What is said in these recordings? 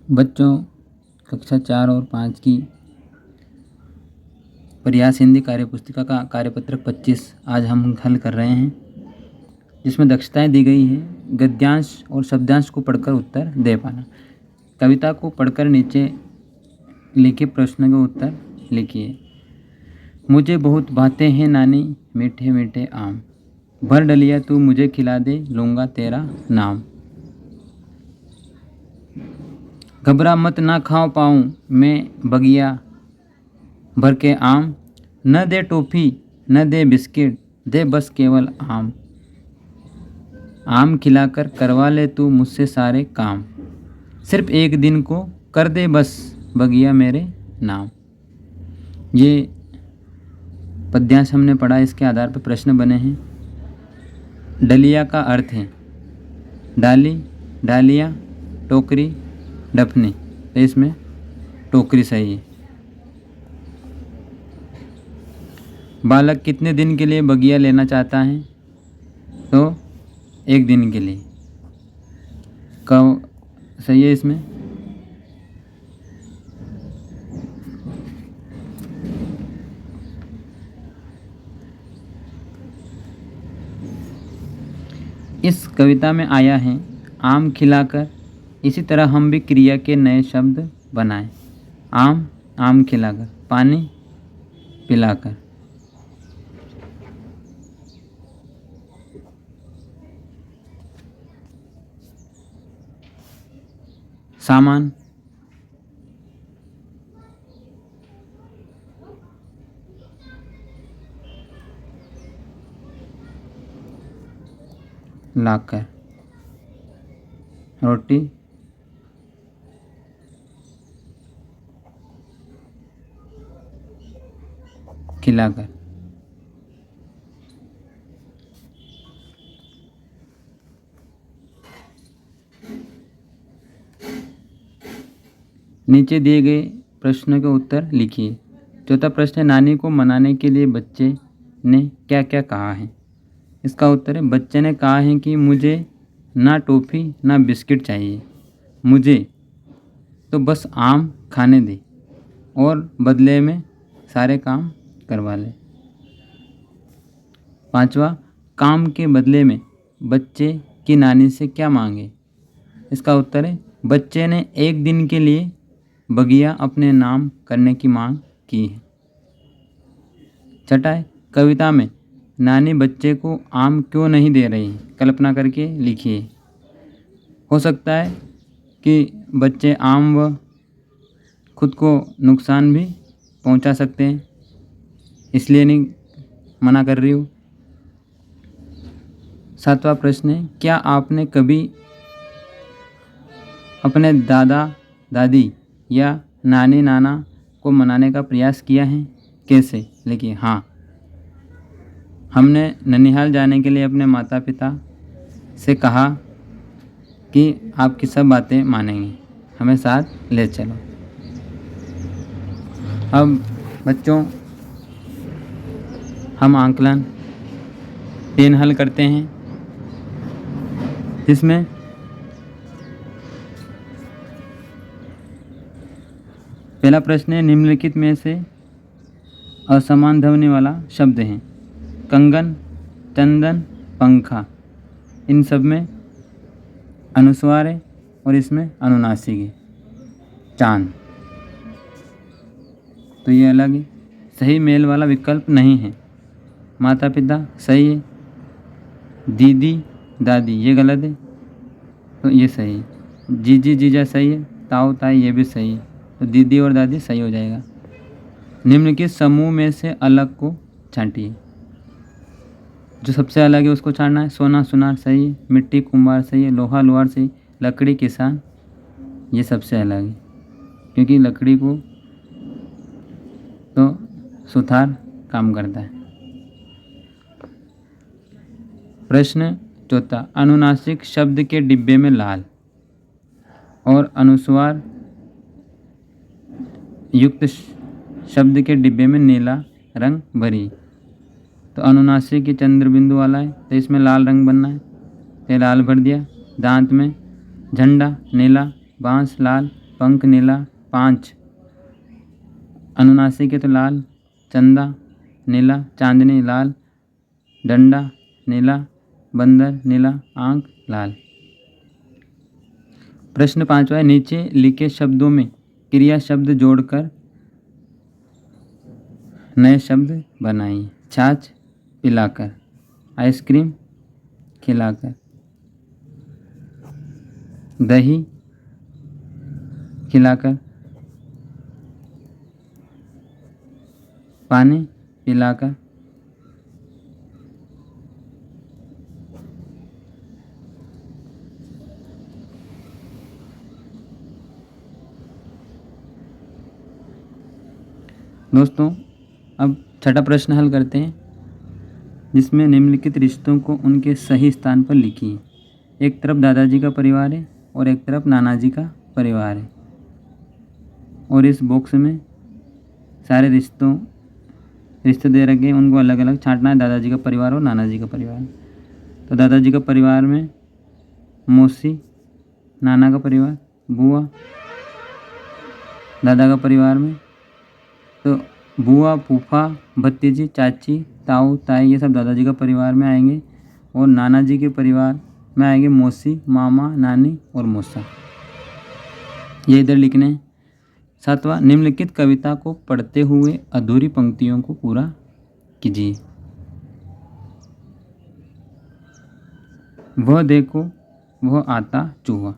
बच्चों, कक्षा 4 और 5 की प्रयास हिंदी कार्यपुस्तिका का कार्यपत्रक 25 आज हम हल कर रहे हैं, जिसमें दक्षताएं दी गई हैं। गद्यांश और शब्दांश को पढ़कर उत्तर दे पाना। कविता को पढ़कर नीचे लिखे प्रश्न के उत्तर लिखिए। मुझे बहुत भाते हैं नानी मीठे मीठे आम, भर डलिया तू मुझे खिला दे लूँगा तेरा नाम। घबरा मत ना खाओ पाऊँ मैं बगिया भर के आम, न दे टोफ़ी न दे बिस्किट दे बस केवल आम। आम खिलाकर करवा ले तू मुझसे सारे काम, सिर्फ एक दिन को कर दे बस बगिया मेरे नाम। ये पद्यांश हमने पढ़ा, इसके आधार पर प्रश्न बने हैं। डलिया का अर्थ है डाली, डालिया, टोकरी, डफनी, तो इसमें टोकरी सही है। बालक कितने दिन के लिए बगिया लेना चाहता है? तो एक दिन के लिए। कब सही है इसमें? इस कविता में आया है आम खिलाकर। इसी तरह हम भी क्रिया के नए शब्द बनाएं। आम, आम खिलाकर, पानी पिलाकर। सामान, लाकर। रोटी, खिलाकर। नीचे दिए गए प्रश्नों के उत्तर लिखिए। चौथा प्रश्न है नानी को मनाने के लिए बच्चे ने क्या क्या कहा है? इसका उत्तर है बच्चे ने कहा है कि मुझे ना टॉफ़ी ना बिस्किट चाहिए, मुझे तो बस आम खाने दे और बदले में सारे काम करवा ले। पांचवा, काम के बदले में बच्चे की नानी से क्या मांगे? इसका उत्तर है बच्चे ने एक दिन के लिए बगिया अपने नाम करने की मांग की है। छठा है कविता में नानी बच्चे को आम क्यों नहीं दे रही? कल्पना करके लिखिए। हो सकता है कि बच्चे आम व खुद को नुकसान भी पहुंचा सकते हैं, इसलिए नहीं मना कर रही हूँ। सातवां प्रश्न है क्या आपने कभी अपने दादा दादी या नानी नाना को मनाने का प्रयास किया है? कैसे? लिखिए। हाँ, हमने ननिहाल जाने के लिए अपने माता पिता से कहा कि आपकी सब बातें मानेंगे, हमें साथ ले चलो। अब बच्चों हम आंकलन 3 हल करते हैं, जिसमें पहला प्रश्न है निम्नलिखित में से असमान ध्वनि वाला शब्द है। कंगन, चंदन, पंखा, इन सब में अनुस्वार है और इसमें अनुनासिक है। चांद, तो ये अलग है। सही मेल वाला विकल्प नहीं है। माता पिता सही है, दीदी दादी ये गलत है, तो ये सही है। जीजी जीजा सही है, ताऊ ताई ये भी सही है, तो दीदी और दादी सही हो जाएगा। निम्नलिखित समूह में से अलग को छांटिए। जो सबसे अलग है उसको छांटना है। सोना सुनार सही है, मिट्टी कुम्हार सही है, लोहा लोहार सही, लकड़ी किसान ये सबसे अलग है, क्योंकि लकड़ी को तो सुथार काम करता है। प्रश्न चौथा अनुनासिक शब्द के डिब्बे में लाल और अनुस्वार युक्त शब्द के डिब्बे में नीला रंग भरी। तो अनुनासिक चंद्र बिंदु वाला है, तो इसमें लाल रंग बनना है, तो लाल भर दिया। दांत में झंडा नीला, बांस लाल, पंख नीला। 5 अनुनासिक है तो लाल। चंदा नीला, चांदनी लाल, डंडा नीला, बंदर नीला, आंख लाल। प्रश्न 5वां है, नीचे लिखे शब्दों में क्रिया शब्द जोड़कर नए शब्द बनाइए। छाछ पिलाकर, आइसक्रीम खिलाकर, दही खिलाकर, पानी पिलाकर, दोस्तों अब छठा प्रश्न हल करते हैं, जिसमें निम्नलिखित रिश्तों को उनके सही स्थान पर लिखिए। एक तरफ दादाजी का परिवार है और एक तरफ नाना जी का परिवार है, और इस बॉक्स में सारे रिश्ते दे रखे हैं, उनको अलग अलग छांटना है, दादाजी का परिवार और नाना जी का परिवार। तो दादाजी का परिवार में मौसी, नाना का परिवार बुआ, दादा का परिवार में तो बुआ, फूफा, भतीजी, चाची, ताऊ, ताई, ये सब दादाजी का परिवार में आएंगे। और नाना जी के परिवार में आएंगे मौसी, मामा, नानी और मौसा। ये इधर लिखने हैं। 7वां, निम्नलिखित कविता को पढ़ते हुए अधूरी पंक्तियों को पूरा कीजिए। वह देखो वह आता चूहा,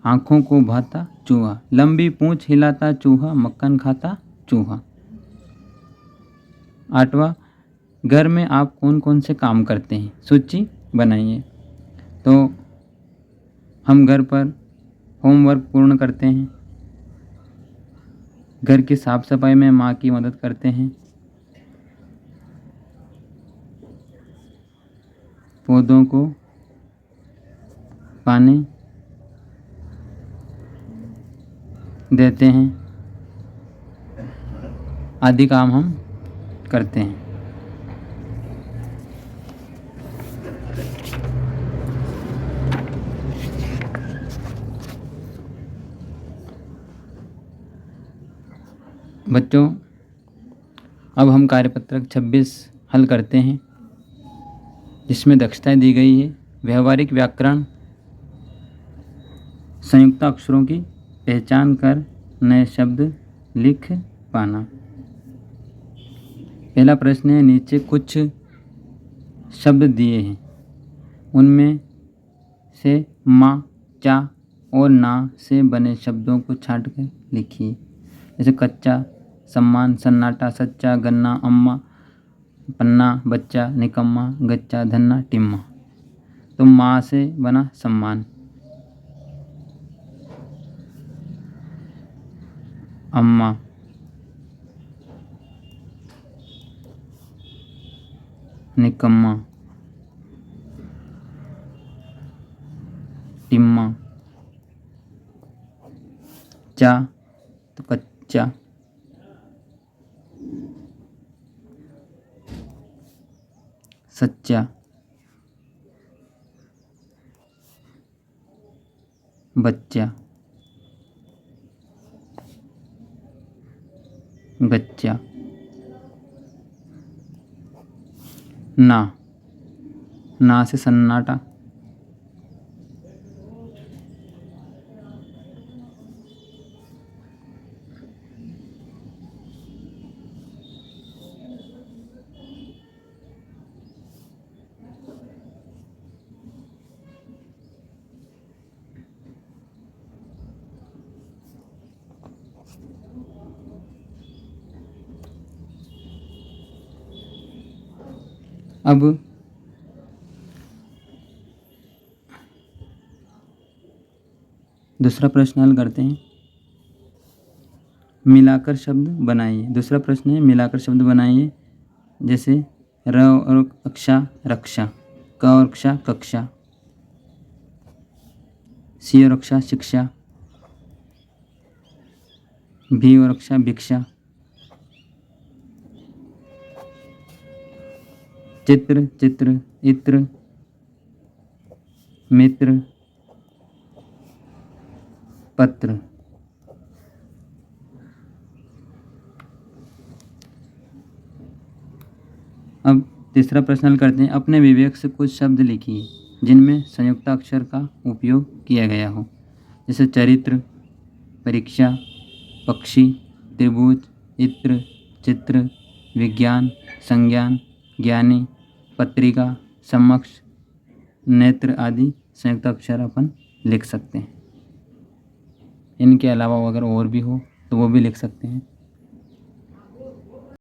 आँखों को भाता चूहा, लंबी पूंछ हिलाता चूहा, मक्खन खाता चूहा। 8वां, घर में आप कौन कौन से काम करते हैं, सूची बनाइए। तो हम घर पर होमवर्क पूर्ण करते हैं, घर की साफ सफाई में माँ की मदद करते हैं, पौधों को पानी देते हैं, आदि काम हम करते हैं। बच्चों अब हम कार्यपत्रक 26 हल करते हैं, जिसमें दक्षताएं दी गई है। व्यवहारिक व्याकरण, संयुक्त अक्षरों की पहचान कर नए शब्द लिख पाना। पहला प्रश्न है, नीचे कुछ शब्द दिए हैं, उनमें से माँ, चा और ना से बने शब्दों को छांट कर लिखिए। जैसे कच्चा, सम्मान, सन्नाटा, सच्चा, गन्ना, अम्मा, पन्ना, बच्चा, निकम्मा, गच्चा, धन्ना, टिम्मा। तो माँ से बना सम्मान, अम्मा, निकम्मा, टिम्मा। चा तो कच्चा, सच्चा, बच्चा, गच्चा। ना से सन्नाटा, अब दूसरा प्रश्न हल करते हैं, मिलाकर शब्द बनाइए। दूसरा प्रश्न है, मिलाकर शब्द बनाइए। जैसे र और अक्षा रक्षा, क औरक्षा कक्षा, सी और अक्षा शिक्षा, भी और अक्षा भिक्षा, चित्र चित्र, इत्र, मित्र, पत्र। तीसरा प्रश्न करते हैं, अपने विवेक से कुछ शब्द लिखिए जिनमें संयुक्ताक्षर का उपयोग किया गया हो, जैसे चरित्र, परीक्षा, पक्षी, त्रिभुज, इत्र, चित्र, विज्ञान, संज्ञान, ज्ञानी, पत्रिका, समक्ष, नेत्र आदि संयुक्ताक्षर अपन लिख सकते हैं। इनके अलावा अगर और भी हो तो वो भी लिख सकते हैं।